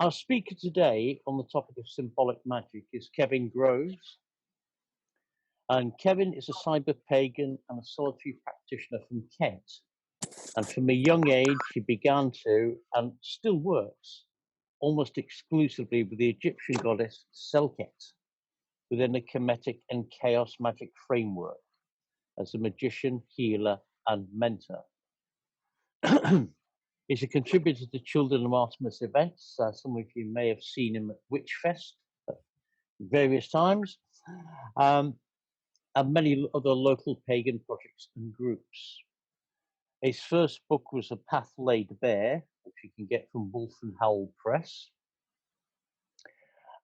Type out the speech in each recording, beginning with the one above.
Our speaker today on the topic of symbolic magic is Kevin Groves. And Kevin is a cyber pagan and a solitary practitioner from Kent. And from a young age, he began to, and still works, almost exclusively with the Egyptian goddess Selket within the Kemetic and chaos magic framework as a magician, healer, and mentor. He's a contributor to Children of Artemis events. Some of you may have seen him at Witchfest at various times, and many other local pagan projects and groups. His first book was A Path Laid Bare, which you can get from Wolf and Howl Press.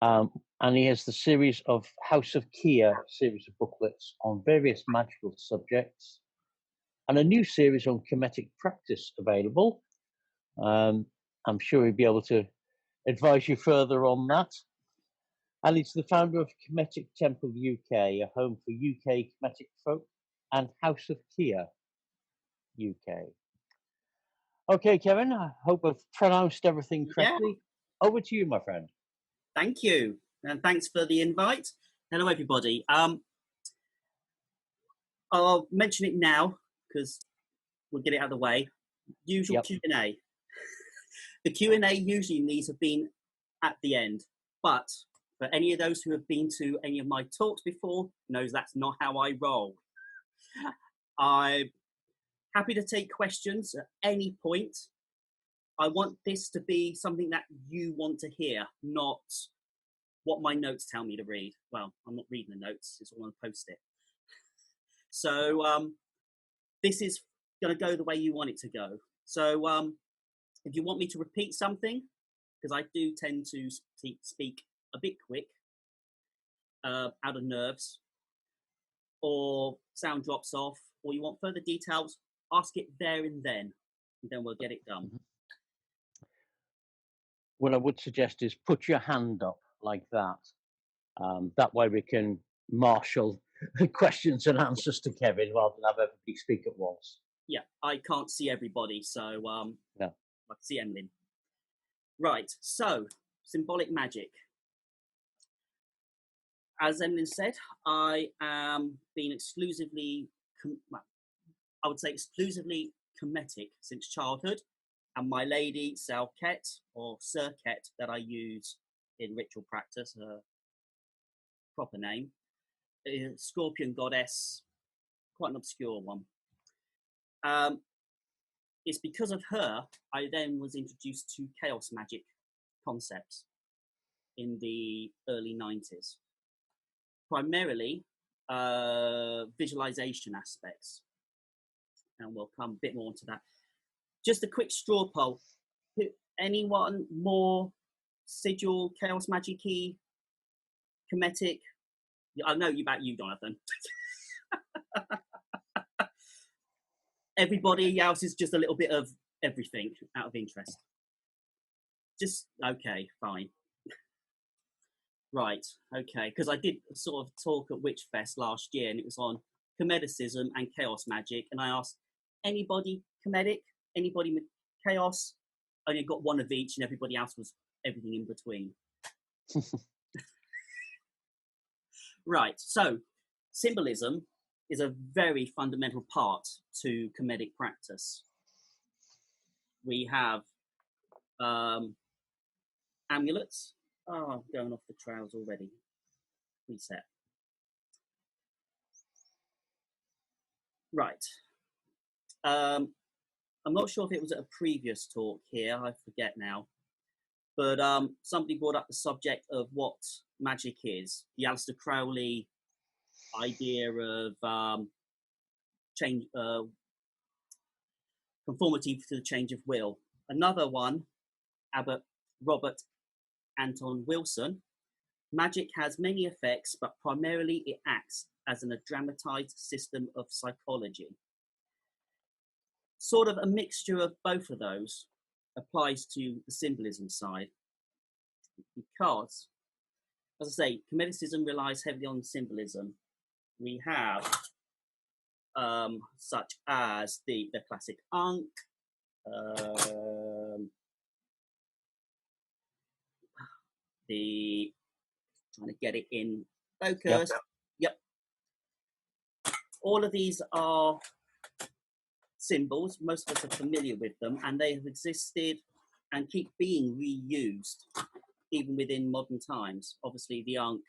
And he has the series of House of Kia series of booklets on various magical subjects, and a new series on Kemetic practice available. I'm sure he'll be able to advise you further on that. And he's the founder of Kemetic Temple UK, a home for UK Kemetic folk, and House of Kia UK. Okay, Kevin, I hope I've pronounced everything correctly. Yeah. Over to you, my friend. Thank you, and thanks for the invite. Hello, everybody. I'll mention it now because we'll get it out of the way. Usual Q&A. The Q&A usually these have been at the end, but for any of those who have been to any of my talks before, knows that's not how I roll. I'm happy to take questions at any point. I want this to be something that you want to hear, not what my notes tell me to read. Well, I'm not reading the notes, it's all on a post-it. So this is going to go the way you want it to go. So if you want me to repeat something, because I do tend to speak a bit quick, out of nerves, or sound drops off, or you want further details, ask it there and then we'll get it done. What I would suggest is put your hand up like that. That way we can marshal questions and answers to Kevin rather than have everybody speak at once. Yeah, I can't see everybody, so no. I can see Emlyn. Right, so symbolic magic. As Emlyn said, I am being exclusively, I would say exclusively Kemetic since childhood, and my lady Selket or Serket that I use in ritual practice, her proper name, is a scorpion goddess, quite an obscure one. It's because of her I then was introduced to chaos magic concepts in the early 90s. Primarily visualization aspects, and we'll come a bit more into that. Just a quick straw poll. Anyone more sigil, chaos magic-y, Kemetic? I know about you, Jonathan. Everybody else is just a little bit of everything out of interest. Just, okay, fine. Right, okay, because I did sort of talk at Witchfest last year, and it was on Kemeticism and chaos magic, and I asked, anybody Kemetic? Anybody with chaos? I only got one of each, and everybody else was everything in between. Right, so symbolism is a very fundamental part to Kemetic practice. We have amulets. Oh, I'm going off the trails already. Reset. Right. I'm not sure if it was at a previous talk here, I forget now. But somebody brought up the subject of what magic is. The Aleister Crowley idea of change, conformity to the change of will. Another one, Abbot Robert Anton Wilson. Magic has many effects, but primarily it acts as a dramatized system of psychology. Sort of a mixture of both of those applies to the symbolism side, because, as I say, Kemeticism relies heavily on symbolism. We have such as the classic Ankh, the trying to get it in focus. Yep. All of these are symbols. Most of us are familiar with them, and they have existed and keep being reused even within modern times. Obviously, the Ankh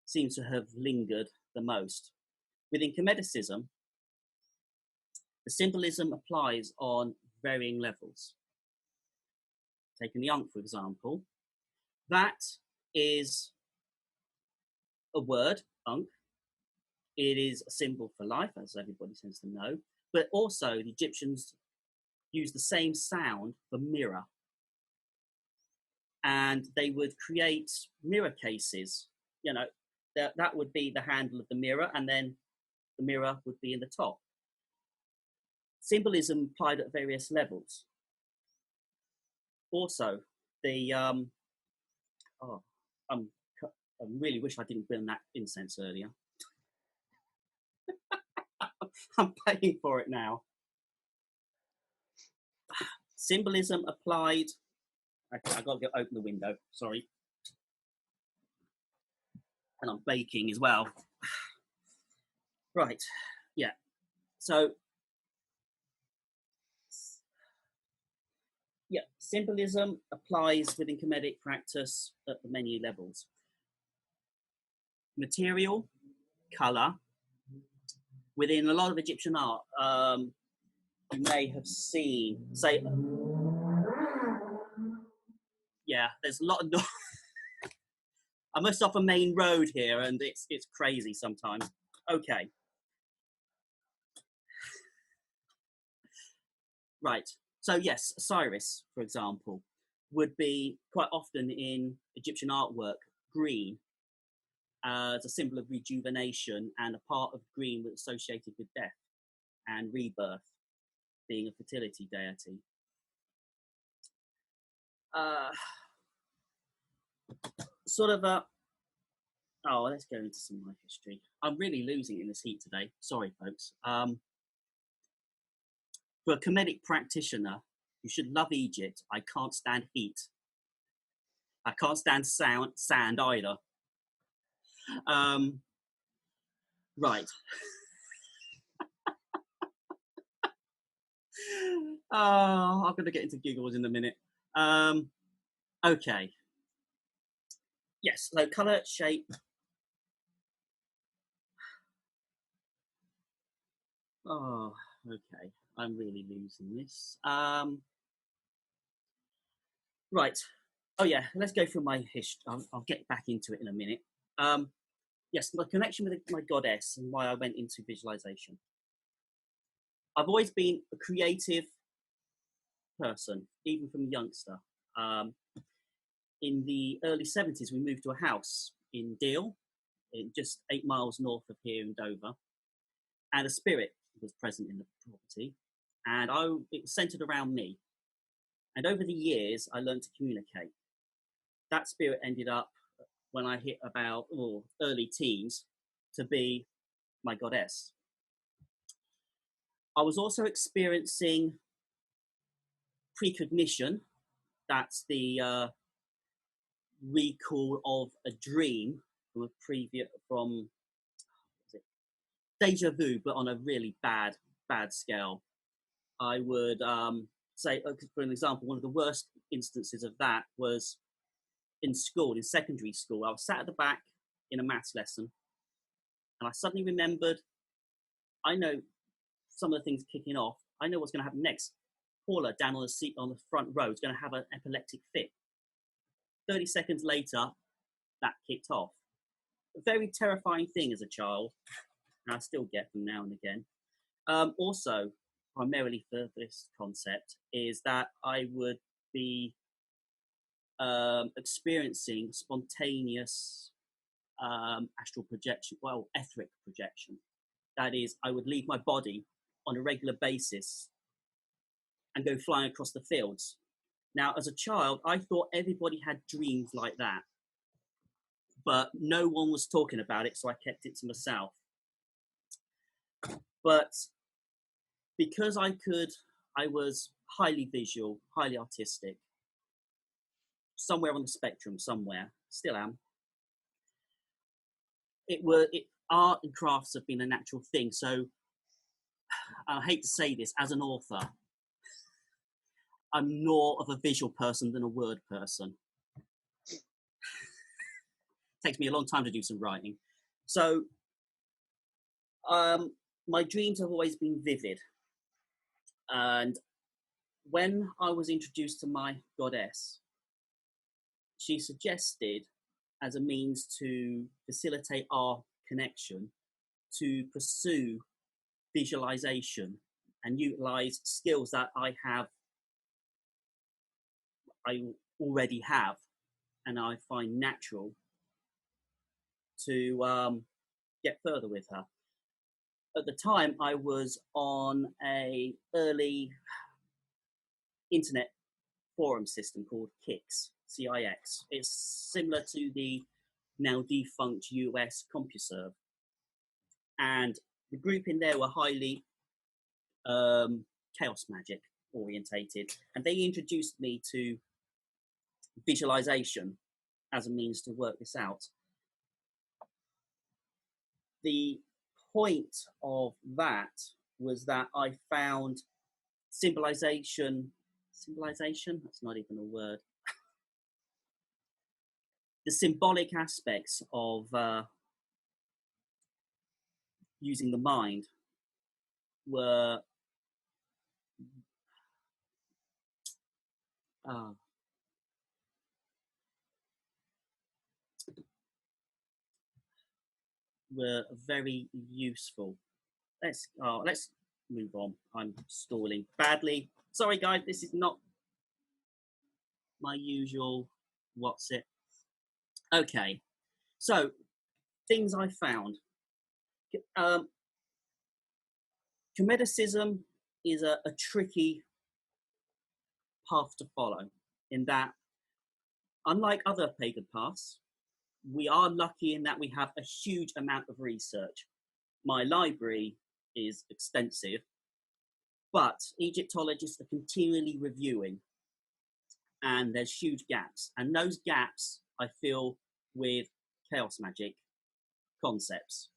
seems to have lingered the most. Within Kemeticism, the symbolism applies on varying levels. Taking the Ankh, for example, that is a word, Ankh. It is a symbol for life, as everybody tends to know, but also the Egyptians used the same sound for mirror. And they would create mirror cases. You know, that would be the handle of the mirror, and then the mirror would be in the top. Symbolism applied at various levels. Also, the I really wish I didn't burn that incense earlier. I'm paying for it now. Symbolism applied. Okay, I've got to go open the window. Sorry. And I'm baking as well. Right. Yeah. So, yeah, symbolism applies within Kemetic practice at many levels. Material, color. Within a lot of Egyptian art, you may have seen, say, yeah, there's a lot of noise. I'm just off a main road here, and it's crazy sometimes. Okay. Right. So yes, Osiris, for example, would be quite often in Egyptian artwork green as a symbol of rejuvenation, and a part of green was associated with death and rebirth, being a fertility deity. Sort of a oh, let's go into some of my history. I'm really losing it in this heat today. Sorry, folks. For a Kemetic practitioner, you should love Egypt. I can't stand heat. I can't stand sand either. Right. Oh, I'm going to get into giggles in a minute. Okay. Yes, so colour, shape. Oh, okay. I'm really losing this. Right. Oh, yeah, let's go through my history. I'll get back into it in a minute. Yes, my connection with my goddess and why I went into visualization. I've always been a creative person, even from a youngster. In the early 70s, we moved to a house in Deal, just 8 miles north of here in Dover, and a spirit was present in the property, and it was centered around me. And over the years, I learned to communicate. That spirit ended up, when I hit about early teens, to be my goddess. I was also experiencing precognition. That's the recall of a dream from deja vu, but on a really bad scale. I would say, for an example, one of the worst instances of that was in school, in secondary school. I was sat at the back in a maths lesson, and I suddenly remembered, I know some of the things kicking off. I know what's going to happen next. Paula, down on the seat on the front row, is going to have an epileptic fit. 30 seconds later, that kicked off. A very terrifying thing as a child, and I still get them now and again. Also, primarily for this concept, is that I would be experiencing spontaneous astral projection, etheric projection. That is, I would leave my body on a regular basis and go flying across the fields. Now, as a child, I thought everybody had dreams like that, but no one was talking about it, so I kept it to myself. But because I was highly visual, highly artistic, somewhere on the spectrum, somewhere, still am. Art and crafts have been a natural thing. So I hate to say this, as an author, I'm more of a visual person than a word person. It takes me a long time to do some writing. So my dreams have always been vivid. And when I was introduced to my goddess, she suggested, as a means to facilitate our connection, to pursue visualization and utilize skills that I already have, and I find natural to get further with her. At the time, I was on a early internet forum system called Kix, CIX. It's similar to the now defunct US CompuServe. And the group in there were highly chaos magic orientated. And they introduced me to visualization as a means to work this out. The point of that was that I found symbolization, that's not even a word. The symbolic aspects of using the mind were very useful. Let's move on. I'm stalling badly. Sorry, guys, this is not my usual what's it. Okay, so things I found. Kemeticism is a tricky path to follow, in that, unlike other pagan paths, we are lucky in that we have a huge amount of research. My library is extensive, but Egyptologists are continually reviewing, and there's huge gaps. And those gaps, I feel, with chaos magic concepts.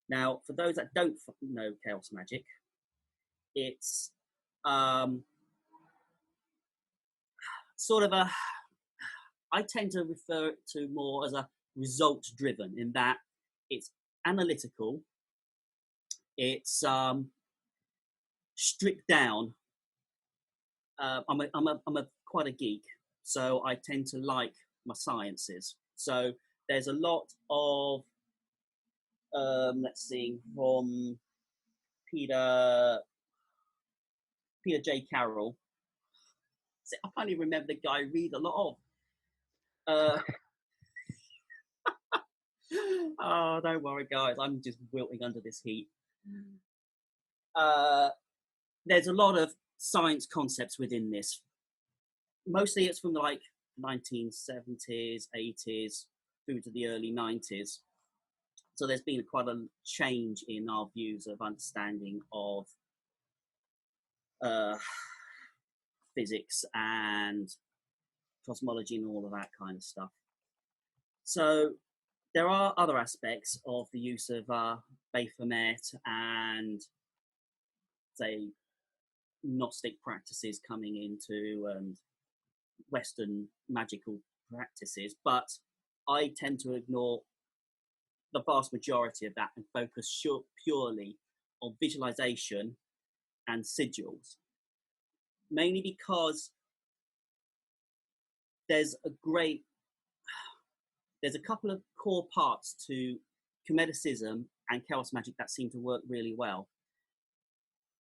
Now, for those that don't know chaos magic, it's sort of I tend to refer it to more as a result-driven, in that it's analytical, it's stripped down. I'm quite a geek, so I tend to like my sciences. So there's a lot of let's see, from Peter J. Carroll. I can't even remember the guy I read a lot of. Oh, don't worry, guys. I'm just wilting under this heat. There's a lot of science concepts within this. Mostly it's from like 1970s, 80s, through to the early 90s. So there's been quite a change in our views of understanding of physics and cosmology and all of that kind of stuff. So there are other aspects of the use of Baphomet and, say, Gnostic practices coming into Western magical practices, but I tend to ignore the vast majority of that and focus purely on visualization and sigils, mainly because there's a couple of core parts to Kemeticism and chaos magic that seem to work really well.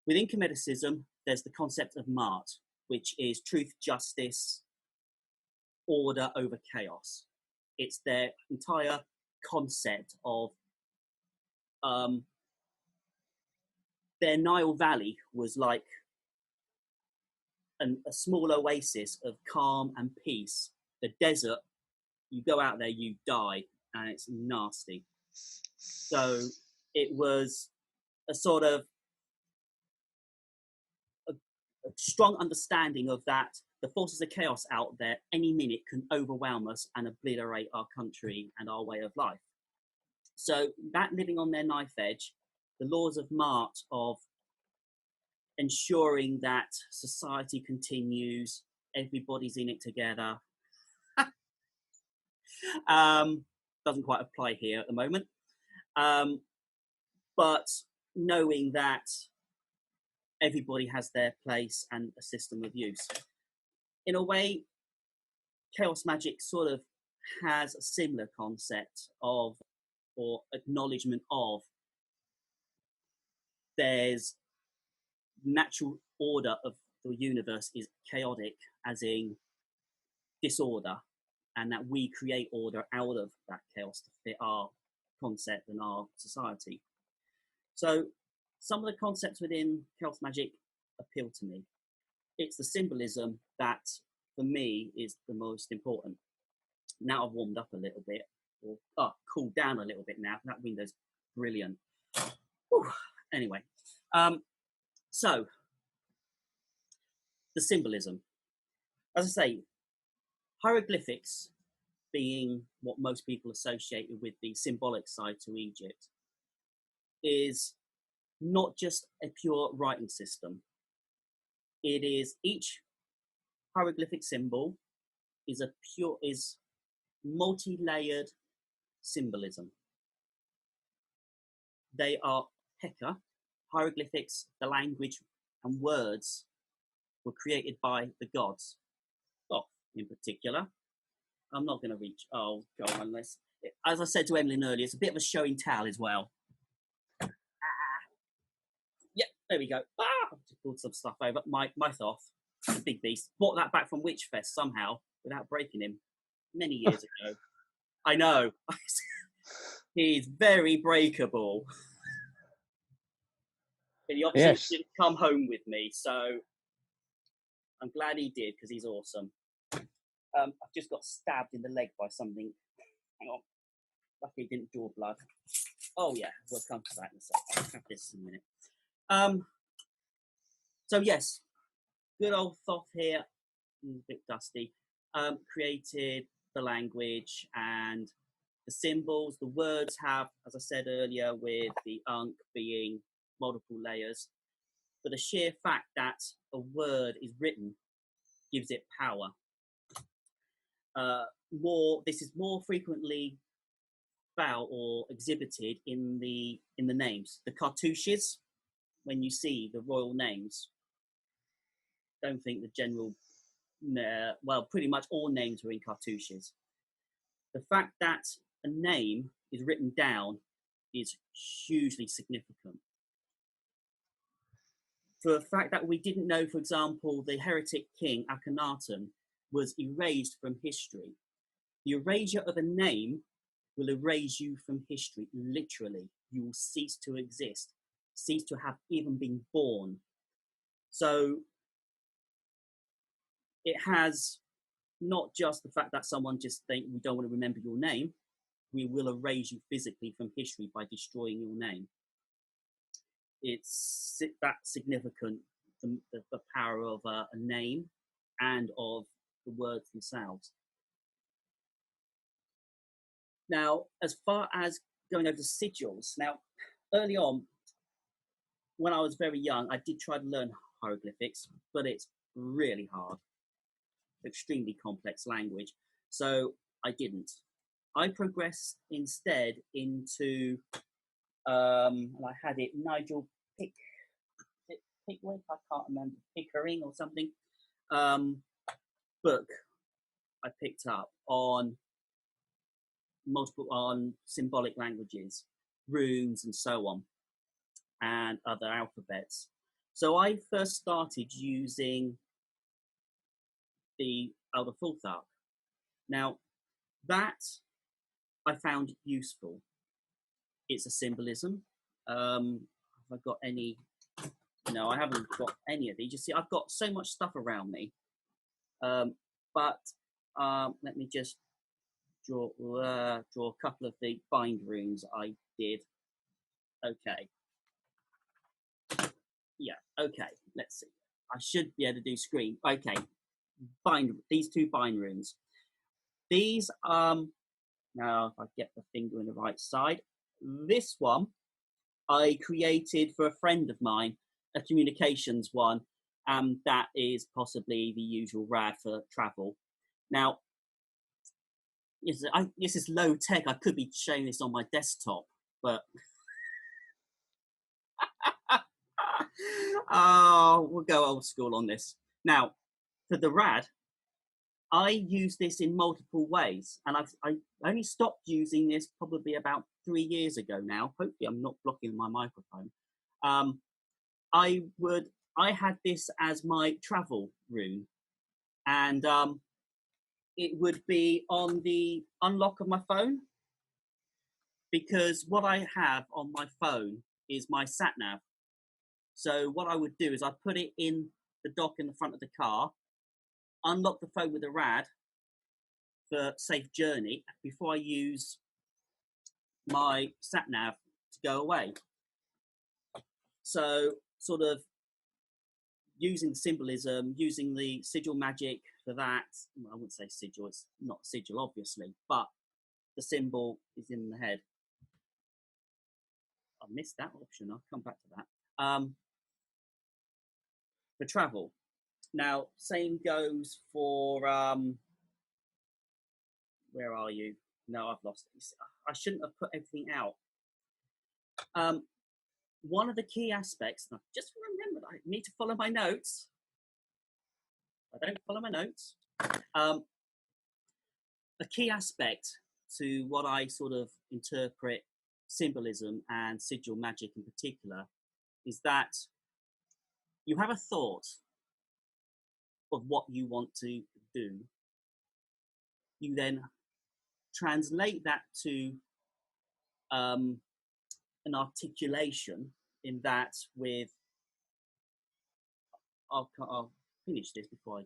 Within Kemeticism, there's the concept of Mart, which is truth, justice, order over chaos. It's their entire concept of their Nile Valley was like a small oasis of calm and peace. The desert, you go out there, you die, and it's nasty. So it was a sort of a strong understanding of that the forces of chaos out there any minute can overwhelm us and obliterate our country and our way of life. So that living on their knife edge, the laws of Mart of ensuring that society continues, everybody's in it together, doesn't quite apply here at the moment. But knowing that everybody has their place and a system of use. In a way, chaos magic sort of has a similar concept of, or acknowledgement of, there's natural order of the universe is chaotic, as in disorder, and that we create order out of that chaos to fit our concept and our society. So some of the concepts within chaos magic appeal to me. It's the symbolism that, for me, is the most important. Now I've warmed up a little bit, or cooled down a little bit now. That window's brilliant. Whew. Anyway, so the symbolism. As I say, hieroglyphics being what most people associate with the symbolic side to Egypt is not just a pure writing system. It is, each hieroglyphic symbol is multi-layered symbolism. They are Pekka, hieroglyphics, the language and words were created by the gods. Well, in particular, I'm not going to reach, oh, go on, unless, as I said to Emlyn earlier, it's a bit of a show and tell as well. Yeah, there we go. I've just pulled some stuff over. My Mythoth, the big beast, bought that back from Witchfest somehow without breaking him many years ago. I know. He's very breakable. But he obviously didn't come home with me, so I'm glad he did, because he's awesome. I've just got stabbed in the leg by something. Hang on. Luckily it didn't draw blood. Oh yeah, we'll come to that in a second. I'll have this in a minute. So yes, good old Thoth here, a bit dusty, created the language and the symbols. The words have, as I said earlier, with the Ankh being multiple layers, but the sheer fact that a word is written gives it power. This is more frequently found or exhibited in the names, the cartouches. When you see the royal names, don't think the general. Well, pretty much all names are in cartouches. The fact that a name is written down is hugely significant. For the fact that we didn't know, for example, the heretic king Akhenaten was erased from history. The erasure of a name will erase you from history, literally. You will cease to exist, cease to have even been born. So it has not just the fact that someone just think we don't want to remember your name, we will erase you physically from history by destroying your name. It's that significant, the power of a name and of the words themselves. Now, as far as going over the sigils, now, early on, when I was very young, I did try to learn hieroglyphics, but it's really hard, extremely complex language, so I didn't. I progressed instead into, and I had it, Nigel Pickwick, I can't remember, Pickering or something, book I picked up on symbolic languages, runes and so on, and other alphabets. So I first started using the Elder Fulthark. Now, that I found useful. It's a symbolism. Have I got any? No, I haven't got any of these. You see, I've got so much stuff around me. But let me just draw a couple of the bind runes I did. Okay. Yeah, okay, let's see. I should be able to do screen. Okay, these two bind runes. These now if I get the finger in the right side, this one I created for a friend of mine, a communications one, that is possibly the usual rad for travel. Now, this is low tech. I could be showing this on my desktop, but we'll go old school on this. Now, for the rad, I use this in multiple ways, and I only stopped using this probably about 3 years ago now. Hopefully, I'm not blocking my microphone. I had this as my travel rune, and it would be on the unlock of my phone, because what I have on my phone is my sat nav. So what I would do is I put it in the dock in the front of the car, unlock the phone with a rad for safe journey before I use my sat nav to go away. So sort of using symbolism, using the sigil magic for that. Well, I wouldn't say sigil, it's not sigil obviously, but the symbol is in the head. I missed that option, I'll come back to that. For travel. Now, same goes for, where are you? No, I've lost it. I shouldn't have put everything out. One of the key aspects, and I just remembered I need to follow my notes. I don't follow my notes. A key aspect to what I sort of interpret symbolism and sigil magic in particular is that you have a thought of what you want to do. You then translate that to an articulation in that with, I'll finish this before I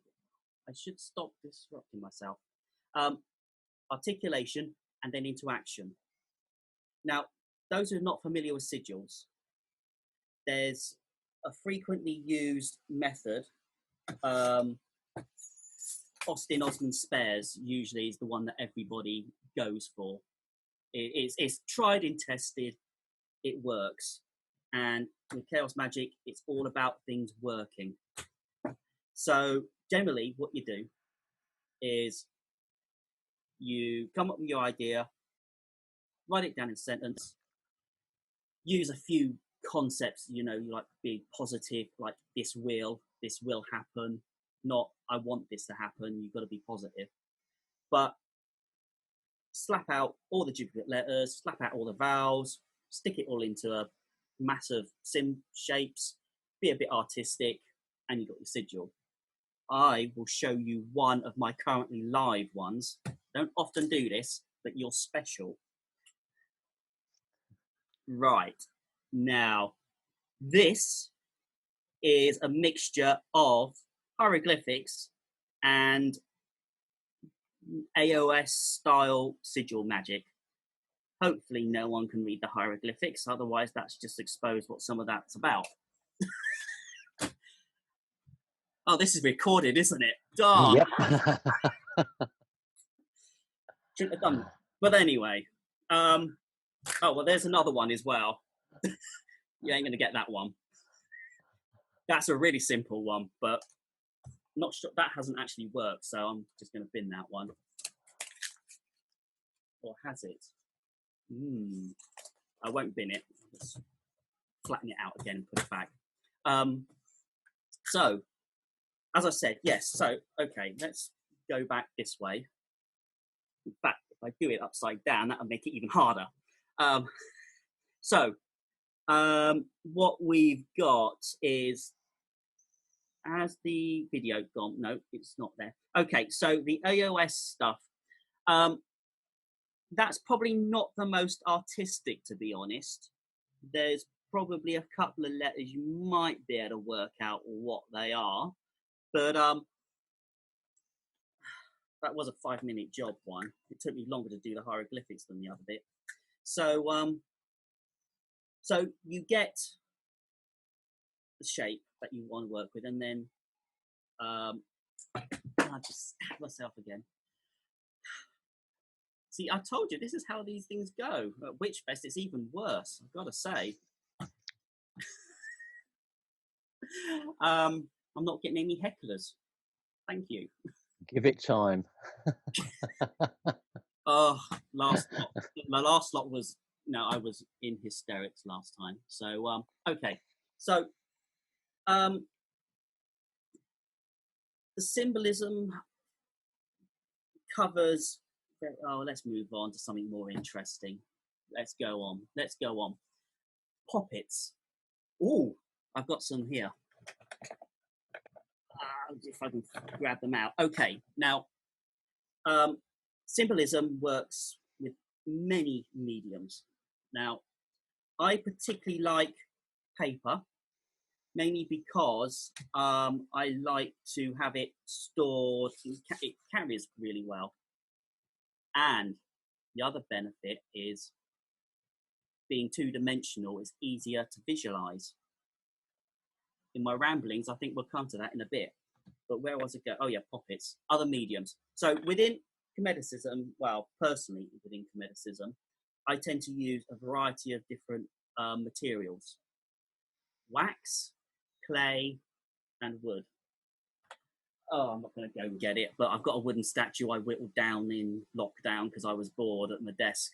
should stop disrupting myself. Articulation and then into action. Now, those who are not familiar with sigils, there's a frequently used method. Austin Osman Spares usually is the one that everybody goes for. It's tried and tested. It works. And with chaos magic, it's all about things working. So generally what you do is you come up with your idea, write it down in a sentence, use a few concepts, you know, like be positive, like this will happen, not I want this to happen. You've got to be positive. But slap out all the duplicate letters, slap out all the vowels, stick it all into a massive sim shapes, be a bit artistic, and you've got your sigil. I will show you one of my currently live ones. Don't often do this, but you're special. Right. Now, this is a mixture of hieroglyphics and AOS style sigil magic. Hopefully no one can read the hieroglyphics, otherwise that's just exposed what some of that's about. Oh, this is recorded, isn't it? Darn. Yep. Shouldn't have done. But anyway, oh well, there's another one as well. You ain't gonna get that one. That's a really simple one, but not sure that hasn't actually worked, so I'm just gonna bin that one. Or has it? I won't bin it. I'll just flatten it out again and put it back. So, as I said, yes. So, okay, let's go back this way. In fact, if I do it upside down, that'll make it even harder. What we've got is, has the video gone? No, it's not there. Okay, so the AOS stuff, that's probably not the most artistic, to be honest. There's probably a couple of letters you might be able to work out what they are, but that was a 5-minute job one. It took me longer to do the hieroglyphics than the other bit. So, so you get the shape that you want to work with, and then I just stabbed myself again. See, I told you, this is how these things go. At Witchfest, it's even worse, I've got to say. I'm not getting any hecklers. Thank you. Give it time. Oh, last lot. My last lot was, no, I was in hysterics last time. So, okay. So, the symbolism covers, oh, let's move on to something more interesting. Let's go on. Poppets. Oh, I've got some here. If I can grab them out. Okay, now, symbolism works with many mediums. Now, I particularly like paper, mainly because I like to have it stored. It carries really well. And the other benefit is being two-dimensional is easier to visualize. In my ramblings, I think we'll come to that in a bit. But where was it go? Oh yeah, poppets, other mediums. So within Chemeticism, well, personally within Chemeticism, I tend to use a variety of different materials. Wax, clay, and wood. Oh, I'm not going to go and get it, but I've got a wooden statue I whittled down in lockdown because I was bored at my desk.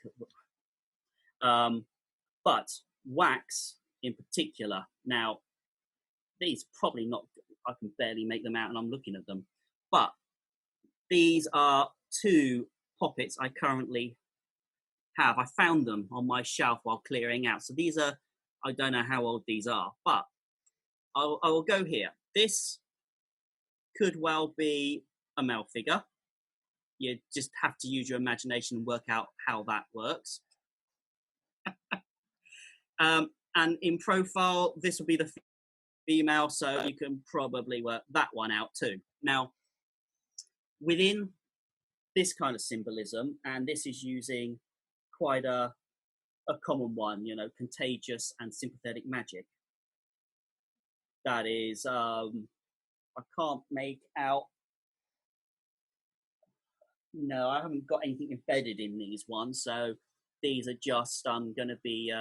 But wax in particular, now, these probably not, I can barely make them out and I'm looking at them, but these are two poppets I currently have. I found them on my shelf while clearing out. So these are, I don't know how old these are, but I will go here. This could well be a male figure. You just have to use your imagination and work out how that works. And in profile, this will be the female, so you can probably work that one out too. Now, within this kind of symbolism, and this is using quite a common one, you know, contagious and sympathetic magic. That is, I can't make out. No, I haven't got anything embedded in these ones, so these are just going to be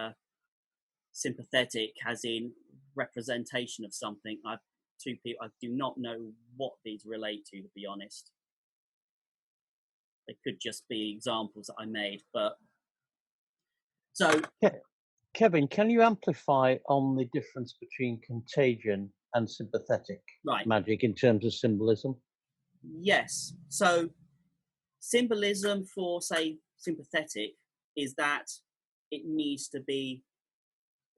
sympathetic, as in representation of something. I do not know what these relate to be honest. They could just be examples that I made, but so. Kevin, can you amplify on the difference between contagion and sympathetic magic in terms of symbolism? Yes. So symbolism for, say, sympathetic is that it needs to be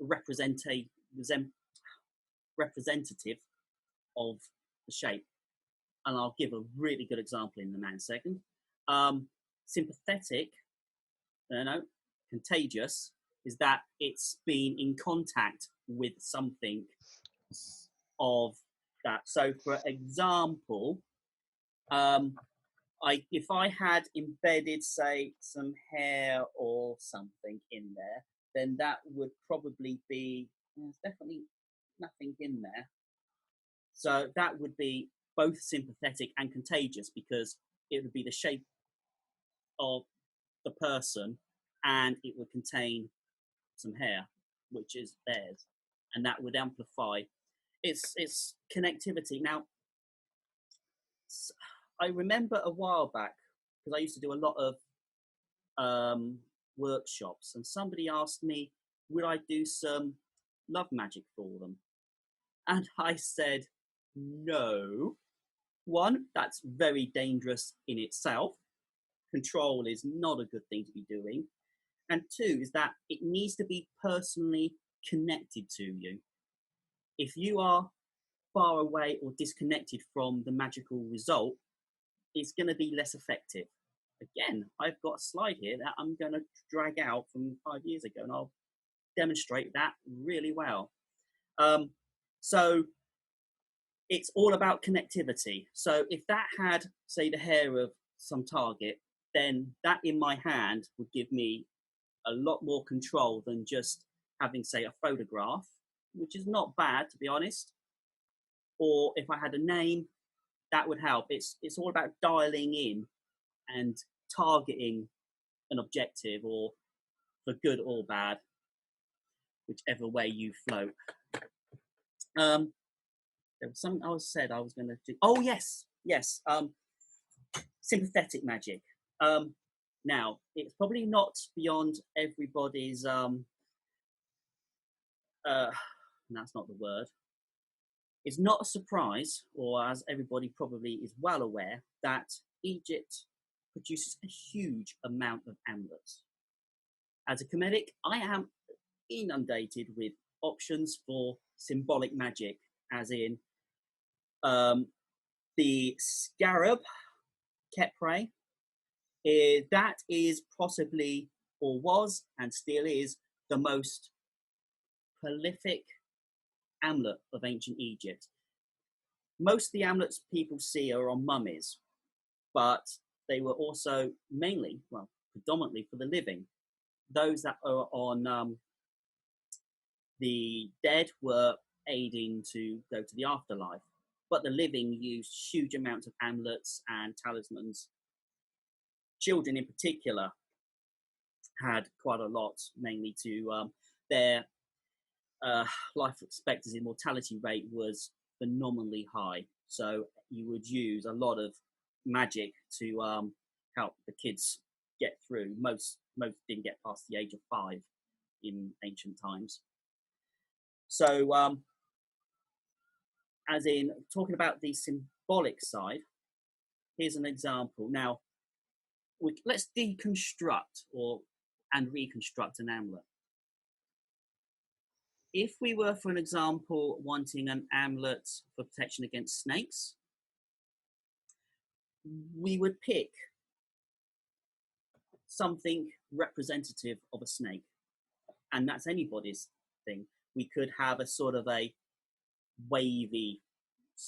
representative of the shape. And I'll give a really good example in a second. Sympathetic, contagious, is that it's been in contact with something of that. So, for example, if I had embedded, say, some hair or something in there, then that would probably be, there's definitely nothing in there. So that would be both sympathetic and contagious because it would be the shape of the person and it would contain some hair, which is theirs, and that would amplify its connectivity. Now, I remember a while back, because I used to do a lot of workshops, and somebody asked me, would I do some love magic for them? And I said, no. One, that's very dangerous in itself. Control is not a good thing to be doing. And two, is that it needs to be personally connected to you. If you are far away or disconnected from the magical result, it's going to be less effective. Again, I've got a slide here that I'm going to drag out from 5 years ago, and I'll demonstrate that really well. So it's all about connectivity. So if that had, say, the hair of some target, then that in my hand would give me a lot more control than just having, say, a photograph, which is not bad, to be honest. Or if I had a name, that would help. It's all about dialing in and targeting an objective, or for good or bad, whichever way you float. There was something I said I was going to do. Oh yes. Sympathetic magic. Now it's probably not beyond everybody's. That's not the word. It's not a surprise, or as everybody probably is well aware, that Egypt produces a huge amount of amulets. As a Kemetic, I am inundated with options for symbolic magic, as in the scarab, Kemetic. That is possibly, or was and still is, the most prolific amulet of ancient Egypt. Most of the amulets people see are on mummies, but they were also mainly, well, predominantly for the living. Those that are on the dead were aiding to go to the afterlife, but the living used huge amounts of amulets and talismans. Children in particular had quite a lot, mainly to their life expectancy, mortality rate was phenomenally high. So you would use a lot of magic to help the kids get through. Most didn't get past the age of 5 in ancient times. So, as in talking about the symbolic side, here's an example. Now, let's deconstruct and reconstruct an amulet. If we were, for an example, wanting an amulet for protection against snakes, we would pick something representative of a snake, and that's anybody's thing. We could have a sort of a wavy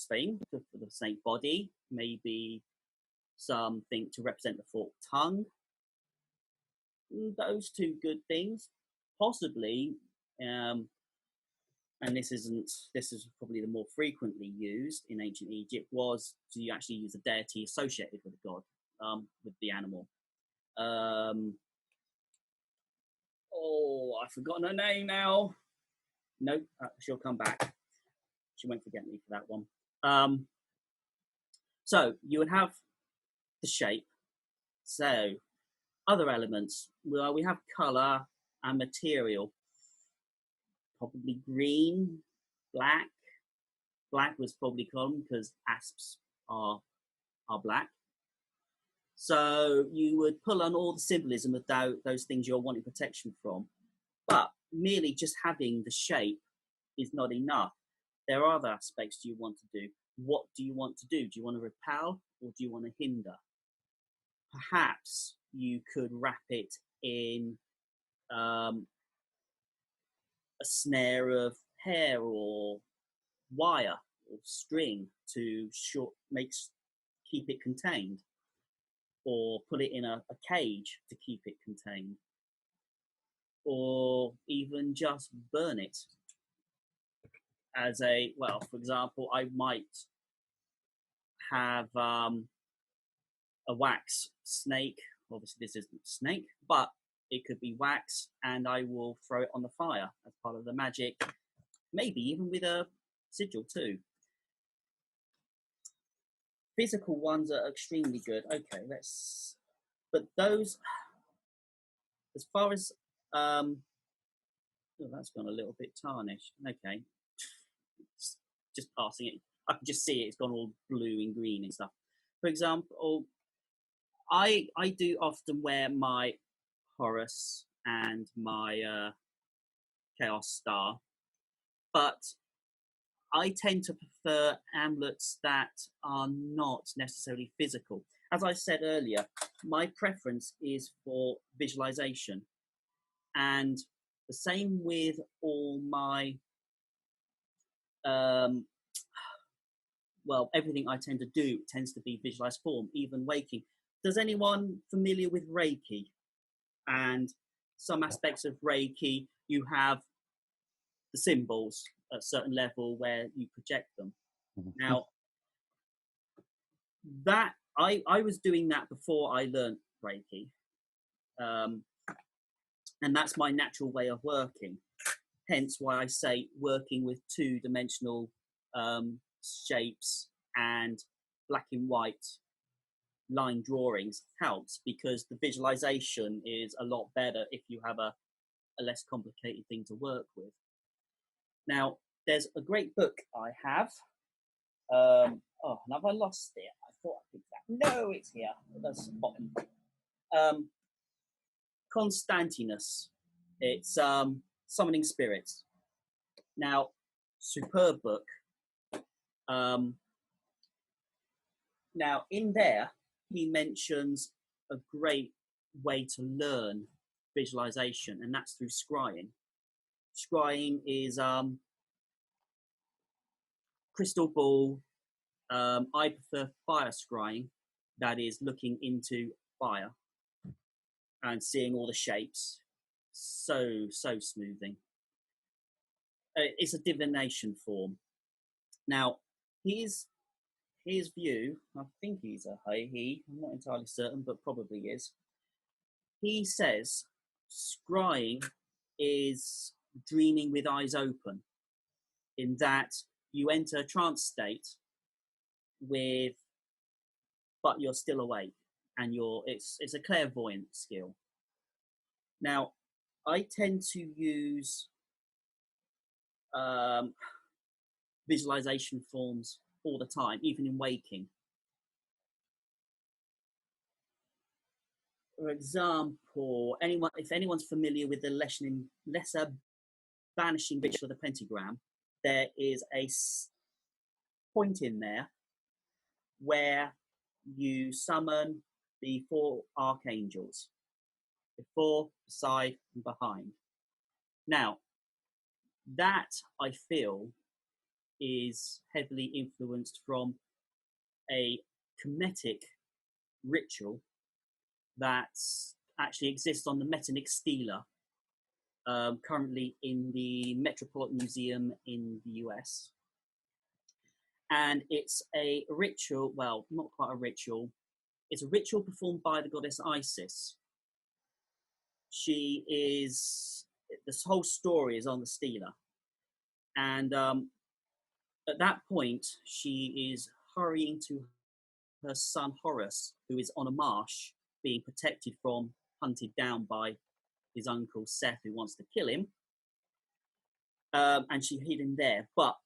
thing for the snake body, maybe something to represent the forked tongue. Those two good things, possibly. And this is probably the more frequently used in ancient Egypt, was to actually use a deity associated with a god, with the animal. I've forgotten her name now. No, she'll come back. She won't forget me for that one. So you would have the shape. So other elements, well, we have colour and material. Probably green, black. Black was probably common because asps are black. So you would pull on all the symbolism of those things you're wanting protection from. But merely just having the shape is not enough. There are other aspects you want to do. What do you want to do? Do you want to repel or do you want to hinder? Perhaps you could wrap it in a snare of hair or wire or string to keep it contained, or put it in a cage to keep it contained, or even just burn it as for example, I might have a wax snake. Obviously this isn't a snake, but it could be wax, and I will throw it on the fire as part of the magic, maybe even with a sigil too. Physical ones are extremely good. Okay, but those, as far as, that's gone a little bit tarnished. Okay, just passing it. I can just see it's gone all blue and green and stuff. For example, I do often wear my Horus and my Chaos Star, but I tend to prefer amulets that are not necessarily physical. As I said earlier, my preference is for visualization, and the same with all my everything I tend to do tends to be visualized form, even waking. Does anyone familiar with Reiki? And some aspects of Reiki, you have the symbols at a certain level where you project them. Mm-hmm. Now, that I was doing that before I learned Reiki, and that's my natural way of working. Hence why I say working with two-dimensional shapes and black and white line drawings helps, because the visualization is a lot better if you have a less complicated thing to work with. Now, there's a great book I have. Oh, and have I lost it? I thought I picked that. No, it's here. That's the bottom. Constantinus. It's Summoning Spirits. Now, superb book. Now, in there, he mentions a great way to learn visualization, and that's through scrying. Scrying is crystal ball. I prefer fire scrying, that is looking into fire and seeing all the shapes. So smoothing. It's a divination form. Now, his view, I think he's a he, I'm not entirely certain, but probably is. He says scrying is dreaming with eyes open, in that you enter a trance state but you're still awake, and it's a clairvoyant skill. Now, I tend to use visualization forms all the time, even in waking. For example, if anyone's familiar with the lesser banishing ritual of the pentagram, there is a point in there where you summon the 4 archangels, before, beside, and behind. Now, that I feel is heavily influenced from a Kemetic ritual that actually exists on the Kemetic stela, currently in the Metropolitan Museum in the US. And it's a ritual, well, not quite a ritual, it's a ritual performed by the goddess Isis. This whole story is on the stela. And at that point, she is hurrying to her son Horus, who is on a marsh, being protected from hunted down by his uncle Seth, who wants to kill him. And she hid him there. But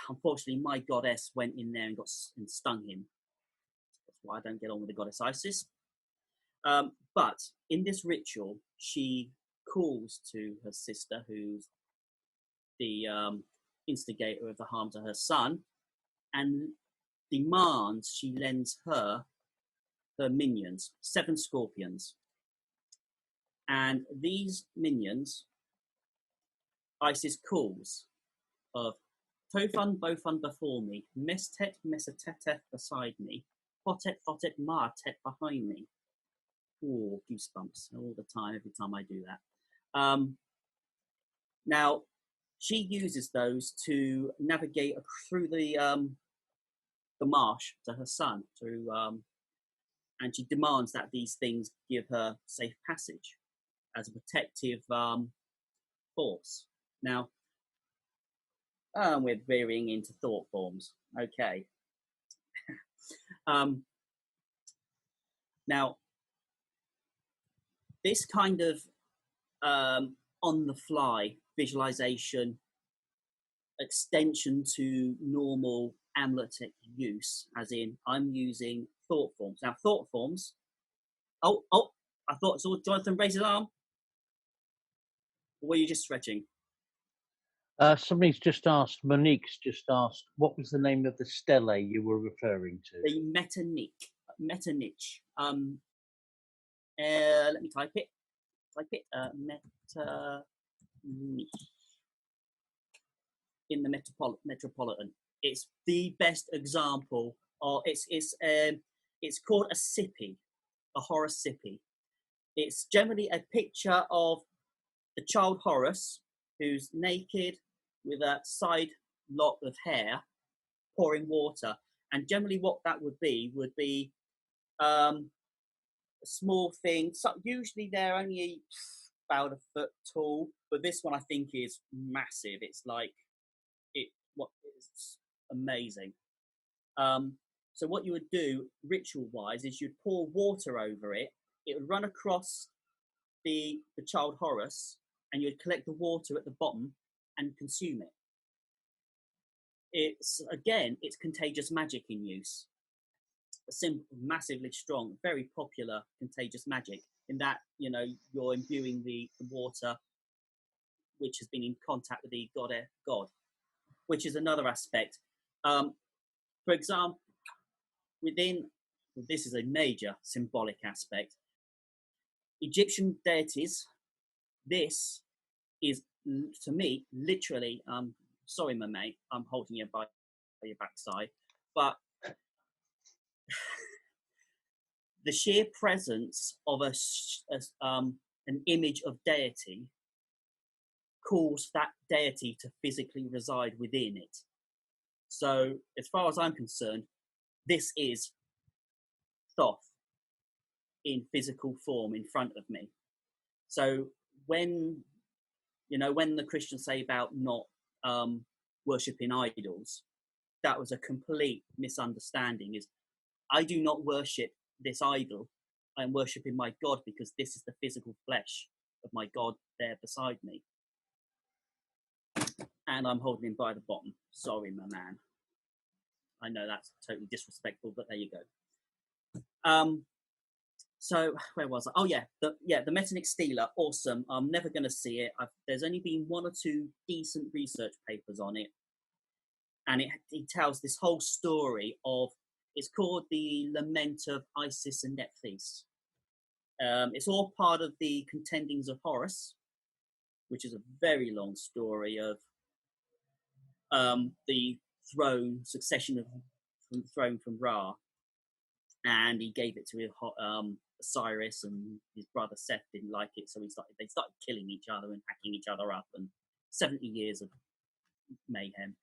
unfortunately, my goddess went in there and stung him. That's why I don't get on with the goddess Isis. But in this ritual, she calls to her sister, who's the instigator of the harm to her son, and demands she lends her minions, 7 scorpions. And these minions, Isis calls of Tofun Bofun before me, Mestet Meseteteth beside me, Potet Fotet Martet behind me. Ooh, goosebumps all the time, every time I do that. Now, she uses those to navigate through the marsh to her son, and she demands that these things give her safe passage as a protective force. Now, we're veering into thought forms. Okay. Now, this kind of on-the-fly visualization extension to normal amuletic use, as in I'm using thought forms. Now, thought forms. Oh! I thought I saw Jonathan raise his arm. Or were you just stretching? Somebody's just asked, Monique's just asked, what was the name of the stele you were referring to? The Metternich. Let me type it. Metternich. In the Metropolitan. It's the best example of it's called a sippy, a Horus sippy. It's generally a picture of the child Horus, who's naked with a side lock of hair, pouring water, And generally what that would be a small thing. So usually they're only about a foot tall, but this one I think is massive. It's like it's amazing. So what you would do ritual wise is you'd pour water over it. It would run across the child Horus, and you'd collect the water at the bottom and consume it. It's contagious magic in use. Massively strong, very popular contagious magic. In that, you're imbuing the water, which has been in contact with the god, which is another aspect. For example, this is a major symbolic aspect. Egyptian deities. This is, to me, literally. Sorry, my mate, I'm holding you by your backside, but the sheer presence of an image of deity calls that deity to physically reside within it. So, as far as I'm concerned, this is Thoth in physical form in front of me. So when the Christians say about not worshipping idols, that was a complete misunderstanding. Is I do not worship this idol. I am worshipping my God because this is the physical flesh of my God there beside me. And I'm holding him by the bottom. Sorry, my man. I know that's totally disrespectful, but there you go. So where was I? Oh yeah, the Metanic Stela, awesome. I'm never going to see it. There's only been one or two decent research papers on it, and it tells this whole story of. It's called the Lament of Isis and Nephthys. It's all part of the Contendings of Horus, which is a very long story of the succession of the throne from Ra, and he gave it to Osiris, and his brother Seth didn't like it, so they started killing each other and hacking each other up, and 70 years of mayhem.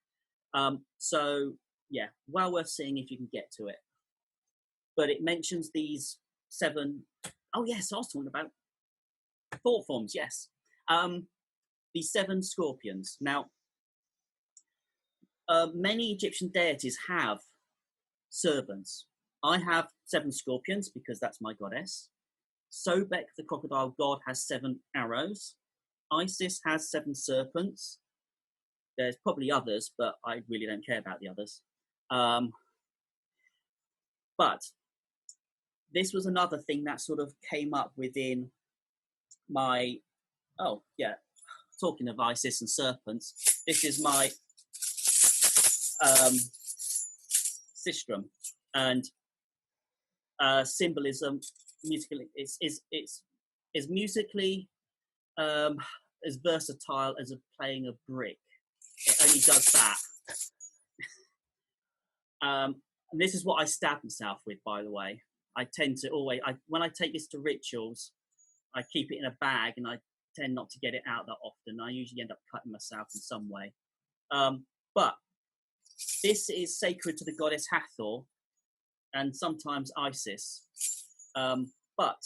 So yeah, well worth seeing if you can get to it. But it mentions these 7. Oh yes, I was talking about thought forms. Yes, these 7 scorpions. Now, many Egyptian deities have servants. I have 7 scorpions because that's my goddess. Sobek, the crocodile god, has 7 arrows. Isis has 7 serpents. There's probably others, but I really don't care about the others. But this was another thing that sort of came up within my. Oh yeah, talking of Isis and serpents, this is my sistrum, and symbolism musically is musically as versatile as playing a brick. It only does that. And this is what I stab myself with, by the way. I tend to always, when I take this to rituals, I keep it in a bag, and I tend not to get it out that often. I usually end up cutting myself in some way. But this is sacred to the goddess Hathor, and sometimes Isis. But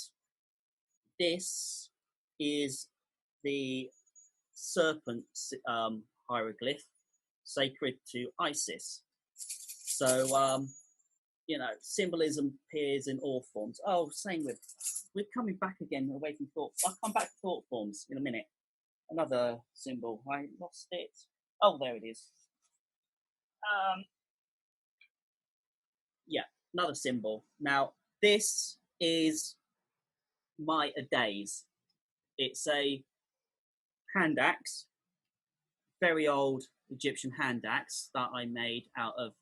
this is the serpent hieroglyph, sacred to Isis. So, symbolism appears in all forms. Oh, same we're coming back again away from thought. I'll come back to thought forms in a minute. Another symbol. I lost it. Oh, there it is. Yeah, another symbol. Now, this is my Adaze. It's a hand axe, very old Egyptian hand axe that I made out of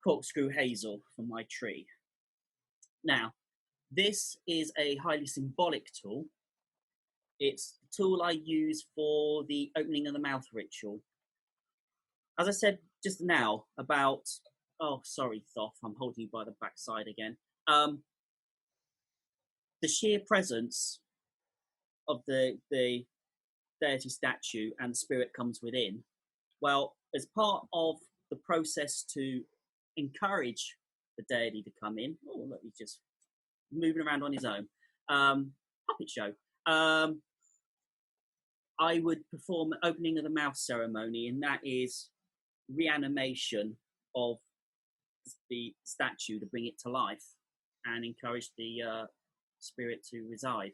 corkscrew hazel from my tree. Now, this is a highly symbolic tool. It's the tool I use for the opening of the mouth ritual. As I said just now about, oh, sorry, Thoth, I'm holding you by the backside again. The sheer presence of the deity statue and the spirit comes within. Well, as part of the process to encourage the deity to come in. Oh, look, he's just moving around on his own. Puppet show. I would perform an opening of the mouth ceremony, and that is reanimation of the statue to bring it to life and encourage the spirit to reside.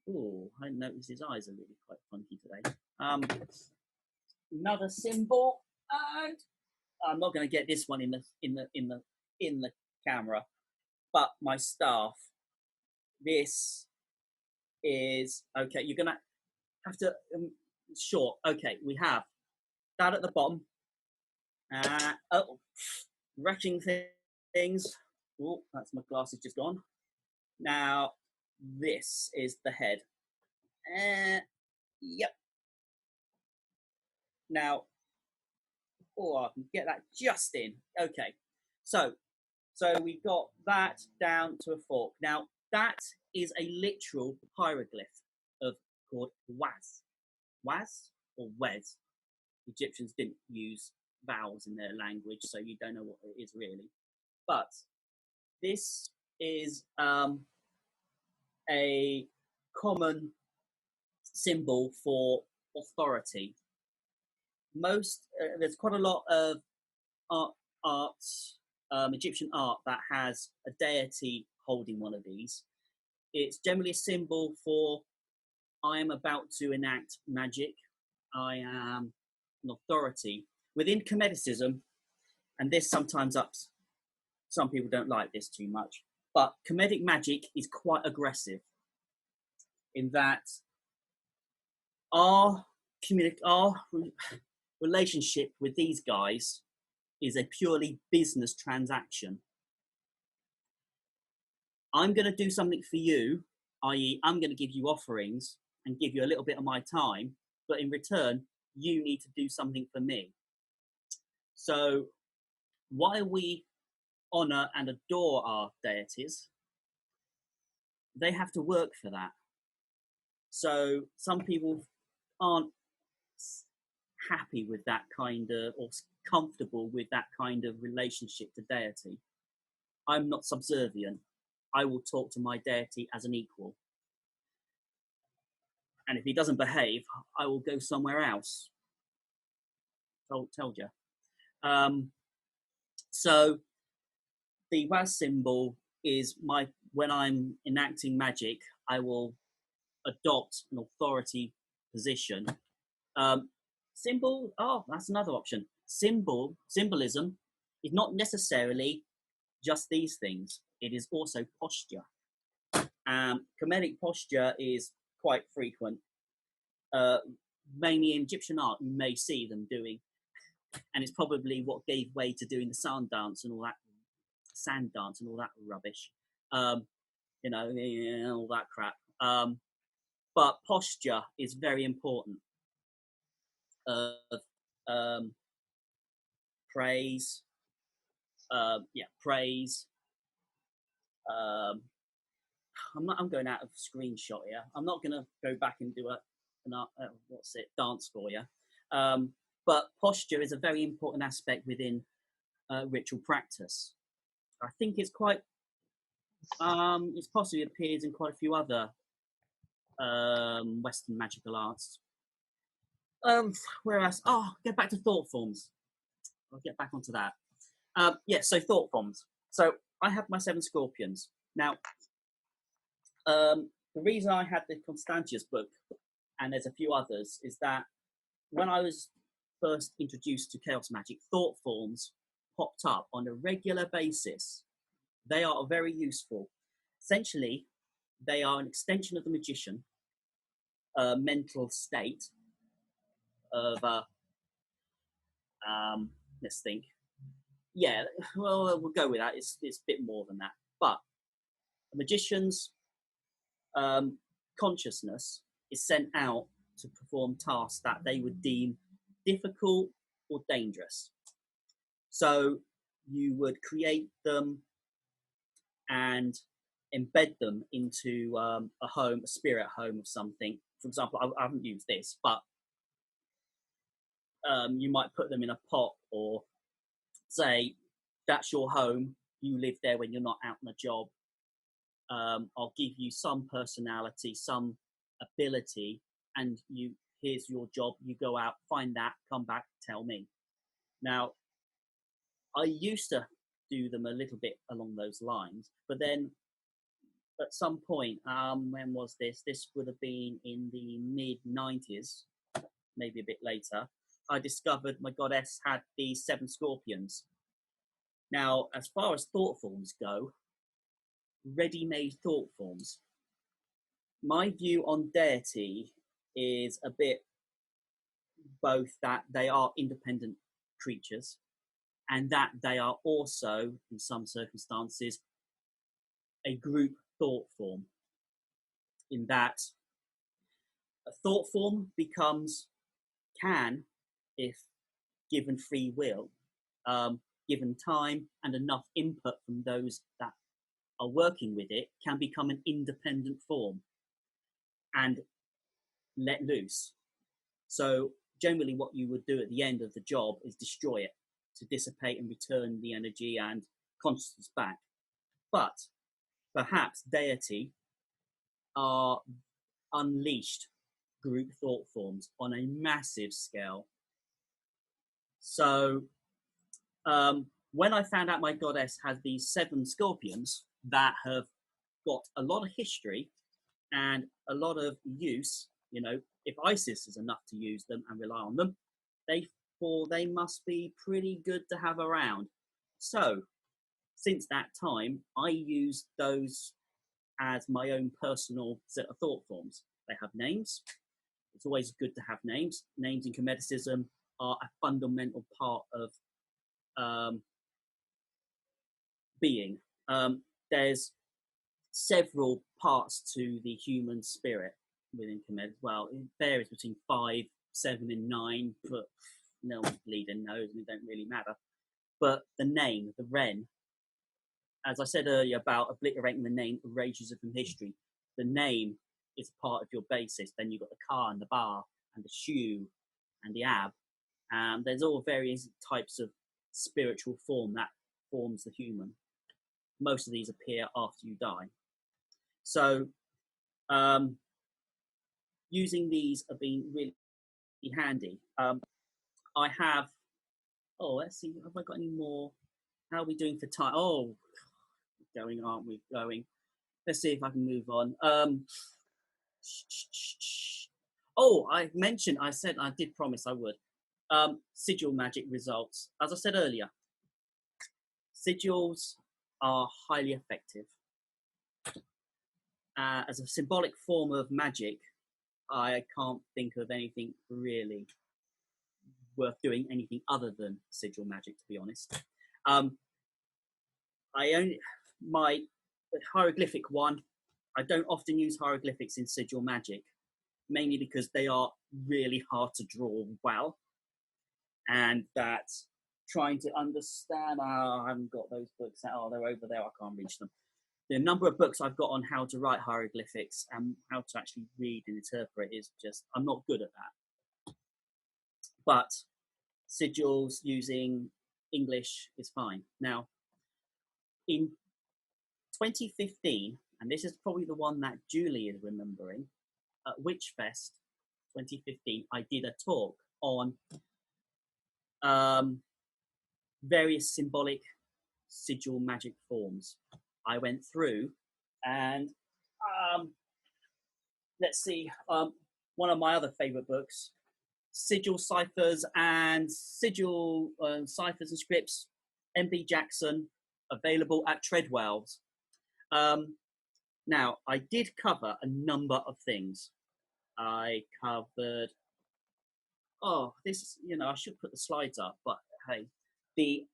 Oh, I noticed his eyes are really quite funky today. Another symbol, and I'm not going to get this one in the camera, but my staff. This is okay. You're going to have to short. Okay, we have that at the bottom. Oh, wrecking things. Oh, that's my glasses just gone. Now, this is the head. Yep. Now, oh, I can get that just in. Okay. So we got that down to a fork. Now, that is a literal hieroglyph called Waz. Waz or Wez. Egyptians didn't use vowels in their language, so you don't know what it is really. But this is a common symbol for authority. There's quite a lot of Egyptian art that has a deity holding one of these. It's generally a symbol for I am about to enact magic. I am an authority. Within Kemeticism, and this sometimes some people don't like this too much, but Kemetic magic is quite aggressive in that our relationship with these guys is a purely business transaction. I'm going to do something for you, i.e. I'm going to give you offerings and give you a little bit of my time, but in return, you need to do something for me. So while we honor and adore our deities, they have to work for that. So some people aren't happy with that kind of, or comfortable with that kind of relationship to deity. I'm not subservient. I will talk to my deity as an equal. And if he doesn't behave, I will go somewhere else. Told you. So the Waz symbol is when I'm enacting magic, I will adopt an authority position. Symbol, that's another option. Symbolism is not necessarily just these things. It is also posture. Kemetic posture is quite frequent. Mainly in Egyptian art, you may see them doing, and it's probably what gave way to doing the sand dance and all that rubbish. All that crap. But posture is very important. Praise. Praise. I'm going out of screenshot here. I'm not going to go back and do dance for you. But posture is a very important aspect within ritual practice. I think it's quite. It's possibly appears in quite a few other Western magical arts. Whereas, get back to thought forms. I'll get back onto that. So thought forms. So I have my 7 scorpions. Now, the reason I had the Constantius book, and there's a few others, is that when I was first introduced to chaos magic, thought forms popped up on a regular basis. They are very useful. Essentially, they are an extension of the magician, mental state of, let's think. Yeah, well, we'll go with that. It's a bit more than that. But a magician's consciousness is sent out to perform tasks that they would deem difficult or dangerous. So you would create them and embed them into a spirit home of something. For example, I haven't used this, but you might put them in a pot or say that's your home, you live there when you're not out on a job. I'll give you some personality, some ability, and here's your job. You go out, find that, come back, tell me. Now, I used to do them a little bit along those lines, but then at some point, when was this? This would have been in the mid-90s, maybe a bit later. I discovered my goddess had these 7 scorpions. Now, as far as thought forms go, ready-made thought forms, my view on deity is a bit both that they are independent creatures and that they are also, in some circumstances, a group thought form, in that a thought form can, if given free will, given time and enough input from those that are working with it, can become an independent form and let loose. So generally what you would do at the end of the job is destroy it to dissipate and return the energy and consciousness back. But perhaps deity are unleashed group thought forms on a massive scale. So when I found out my goddess has these 7 scorpions that have got a lot of history and a lot of use, if ISIS is enough to use them and rely on them, they must be pretty good to have around. So since that time, I use those as my own personal set of thought forms. They have names. It's always good to have names. Names in Kemeticism are a fundamental part of being. There's several parts to the human spirit within Kemetic. Well, it varies between 5, 7, and 9, but no one bleeding knows, and it don't really matter. But the name, the Ren, as I said earlier about obliterating the name erases it from history, the name is part of your basis. Then you've got the Ka and the Ba and the Shu and the Ab. There's all various types of spiritual form that forms the human. Most of these appear after you die. So using these have been really handy. I have, let's see, have I got any more? How are we doing for time? Oh, going, aren't we? Going. Let's see if I can move on. I did promise I would. Sigil magic results. As I said earlier, sigils are highly effective. As a symbolic form of magic, I can't think of anything really worth doing, anything other than sigil magic, to be honest. My hieroglyphic one, I don't often use hieroglyphics in sigil magic, mainly because they are really hard to draw well, and that trying to understand, I haven't got those books out, they're over there, I can't reach them. The number of books I've got on how to write hieroglyphics and how to actually read and interpret is just, I'm not good at that. But sigils using English is fine. Now, in 2015, and this is probably the one that Julie is remembering, at Witchfest 2015, I did a talk on various symbolic sigil magic forms. I went through and let's see, one of my other favorite books, Sigil Ciphers and Sigil Ciphers and Scripts, M.B. Jackson, available at Treadwell's. Now, I did cover a number of things. I covered, I should put the slides up, but hey, the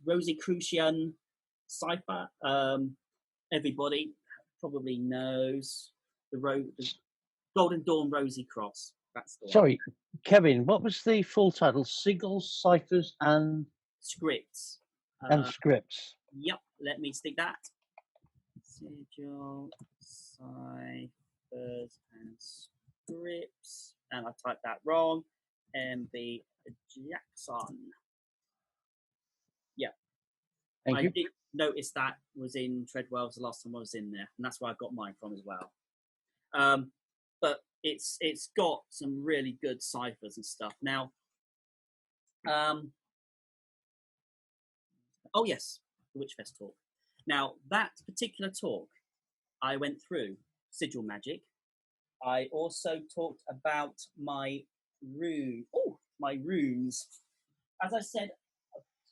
Rosicrucian cipher. Everybody probably knows the Golden Dawn Rosy Cross. That's the one. Sorry, Kevin, what was the full title? Sigils, ciphers, and Scripts. And scripts. Yep, let me stick that. Sigil, ciphers, and scripts. And I typed that wrong. M.B. Jackson. Thank I you. did notice that was in Treadwell's the last time I was in there, and that's where I got mine from as well. But it's got some really good ciphers and stuff. Now, oh yes, the Witchfest talk. Now that particular talk, I went through sigil magic. I also talked about my runes. As I said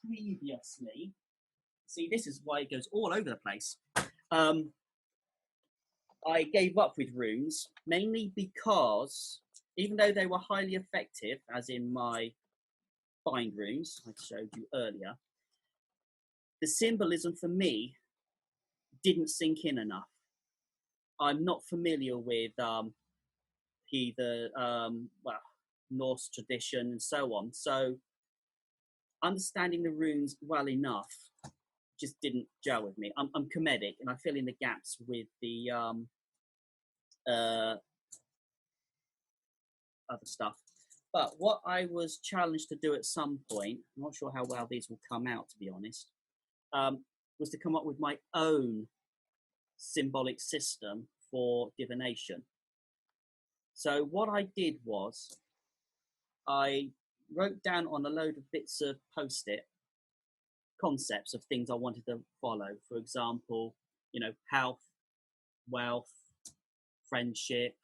previously, see, this is why it goes all over the place. I gave up with runes mainly because even though they were highly effective, as in my bind runes I showed you earlier, the symbolism for me didn't sink in enough. I'm not familiar with either Norse tradition and so on, so understanding the runes well enough just didn't gel with me. I'm Kemetic, and I fill in the gaps with the other stuff. But what I was challenged to do at some point, I'm not sure how well these will come out, to be honest, was to come up with my own symbolic system for divination. So what I did was I wrote down on a load of bits of post-it concepts of things I wanted to follow. For example, health, wealth, friendship,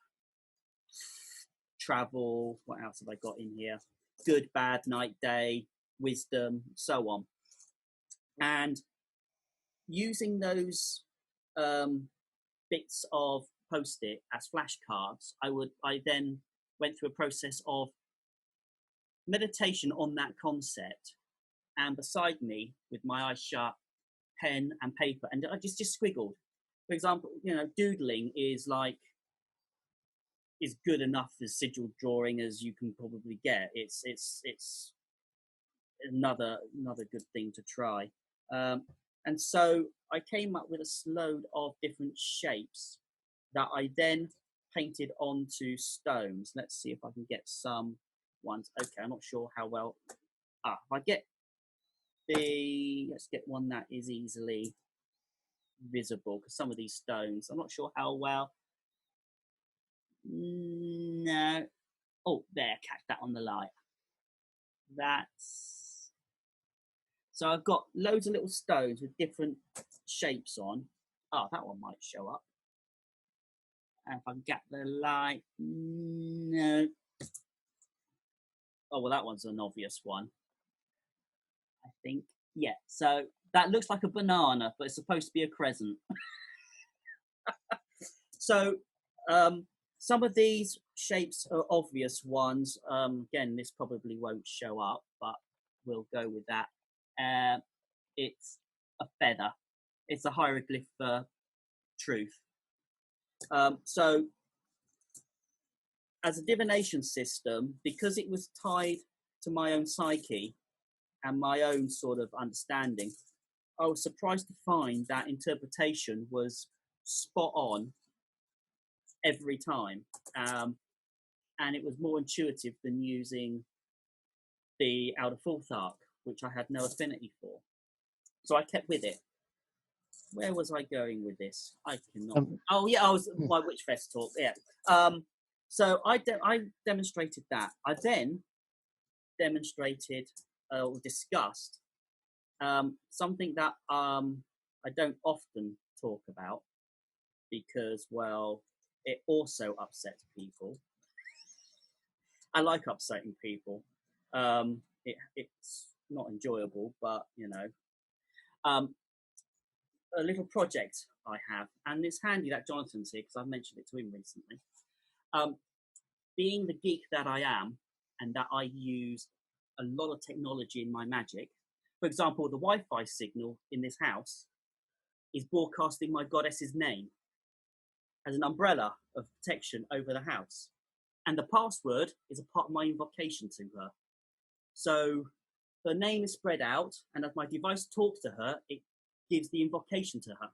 travel. What else have I got in here? Good, bad, night, day, wisdom, so on. And using those bits of post-it as flashcards, I then went through a process of meditation on that concept, and beside me, with my eyes shut, pen and paper, and I just squiggled. For example, doodling is good enough as sigil drawing as you can probably get. It's another good thing to try. And so I came up with a load of different shapes that I then painted onto stones. Let's see if I can get some ones. Okay, I'm not sure how well. If I get let's get one that is easily visible, because some of these stones, I'm not sure how well. No. Oh, there, catch that on the light. That's. So I've got loads of little stones with different shapes on. Oh, that one might show up. And if I get the light, no. Oh, well, that one's an obvious one, I think. Yeah, so that looks like a banana, but it's supposed to be a crescent. So some of these shapes are obvious ones. Again, this probably won't show up, but we'll go with that. It's a feather. It's a hieroglyph for truth. So as a divination system, because it was tied to my own psyche and my own sort of understanding, I was surprised to find that interpretation was spot on every time. And it was more intuitive than using the Outer Fourth Arc, which I had no affinity for. So I kept with it. Where was I going with this? I cannot. I was my Witchfest talk. Yeah. So I demonstrated that. I then demonstrated or discussed something that I don't often talk about because, well, it also upsets people. I like upsetting people. It's not enjoyable, but a little project I have, and it's handy that Jonathan's here because I've mentioned it to him recently. Being the geek that I am, and that I use a lot of technology in my magic. For example, the Wi-Fi signal in this house is broadcasting my goddess's name as an umbrella of protection over the house. And the password is a part of my invocation to her. So her name is spread out, and as my device talks to her, it gives the invocation to her.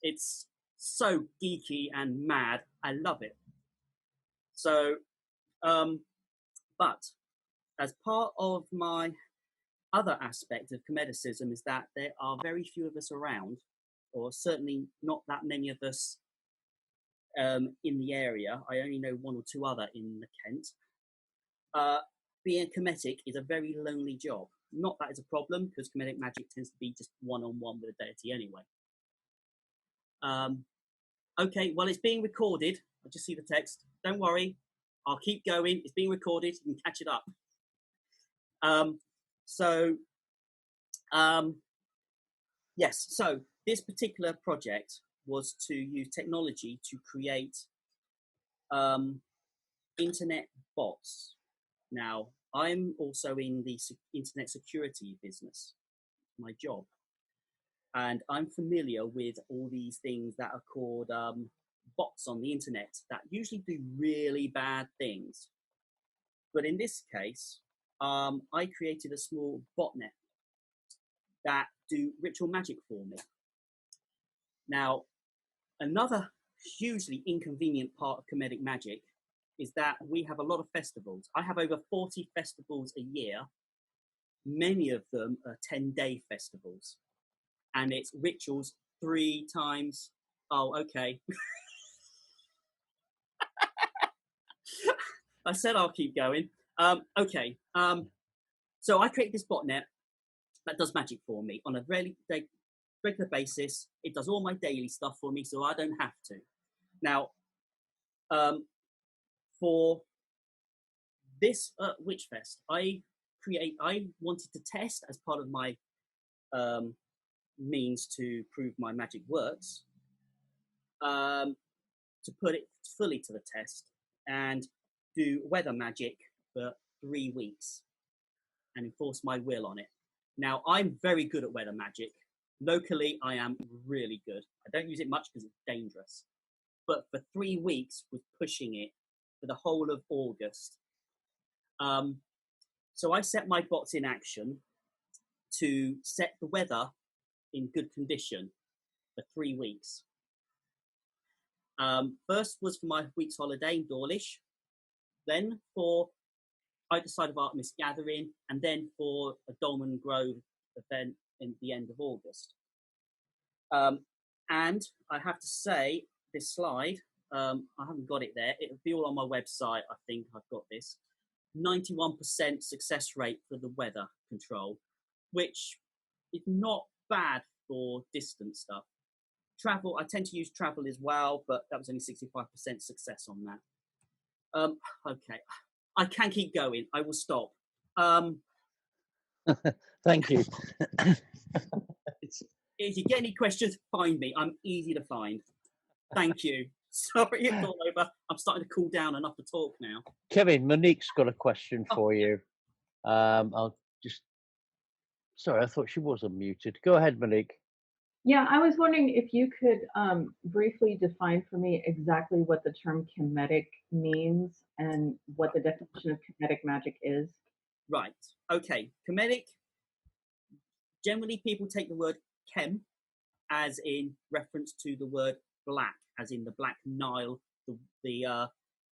It's so geeky and mad. I love it. So, but as part of my other aspect of Kemeticism is that there are very few of us around, or certainly not that many of us in the area. I only know one or two other in the Kent. Being Kemetic is a very lonely job. Not that it's a problem, because Kemetic magic tends to be just one-on-one with a deity anyway. Okay, well, it's being recorded. I just see the text. Don't worry, I'll keep going. It's being recorded. You can catch it up. Yes, so this particular project was to use technology to create internet bots. Now, I'm also in the internet security business, my job. And I'm familiar with all these things that are called bots on the internet that usually do really bad things. But in this case, I created a small botnet that do ritual magic for me. Now, another hugely inconvenient part of Kemetic magic is that we have a lot of festivals. I have over 40 festivals a year. Many of them are 10-day festivals. And it's rituals 3 times. Oh, okay. I said I'll keep going. Okay. So I create this botnet that does magic for me on a regular basis. It does all my daily stuff for me, so I don't have to. Now, for this Witchfest, I wanted to test as part of my means to prove my magic works, to put it fully to the test and do weather magic for 3 weeks and enforce my will on it. Now, I'm very good at weather magic. Locally, I am really good. I don't use it much because it's dangerous. But for 3 weeks, was pushing it for the whole of August. So I set my bots in action to set the weather in good condition for 3 weeks. First was for my week's holiday in Dawlish, then for either side of Artemis Gathering, and then for a Dolmen Grove event in the end of August. And I have to say, this slide, I haven't got it there. It'll be all on my website. I think I've got this. 91% success rate for the weather control, which is not bad for distance stuff. Travel, I tend to use travel as well, but that was only 65% success on that. Okay, I can keep going. I will stop. Thank you. If you get any questions, find me. I'm easy to find. Thank you. Sorry, it's all over. I'm starting to cool down enough to talk now. Kevin, Monique's got a question for you. I'll just... Sorry, I thought she was unmuted. Go ahead, Monique. Yeah, I was wondering if you could briefly define for me exactly what the term Kemetic means and what the definition of Kemetic magic is. Right. Okay. Kemetic, generally people take the word Kem as in reference to the word black, as in the Black Nile, the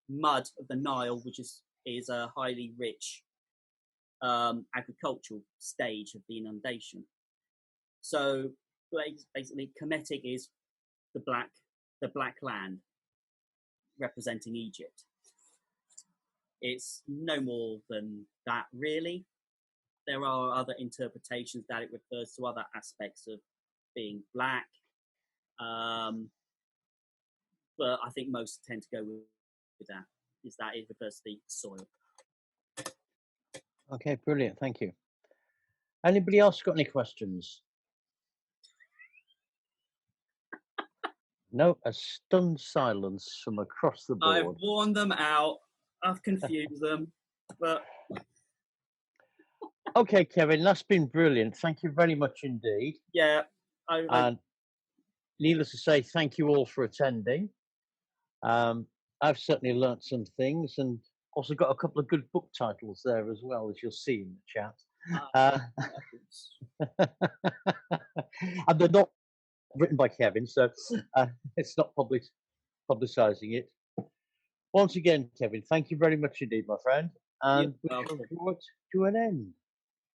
mud of the Nile, which is a highly rich agricultural stage of the inundation. So basically, Kemetic is the black land representing Egypt. It's no more than that, really. There are other interpretations that it refers to other aspects of being black, but I think most tend to go with that. Is that it refers to the soil? Okay, brilliant. Thank you. Anybody else got any questions? No, a stunned silence from across the board. I've warned them out. I've confused them, but okay, Kevin, that's been brilliant. Thank you very much indeed. Yeah, and needless to say, thank you all for attending. I've certainly learnt some things, and also got a couple of good book titles there as well, as you'll see in the chat. And they're not written by Kevin, so it's not publicising it. Once again, Kevin, thank you very much indeed, my friend, and we'll draw it to an end.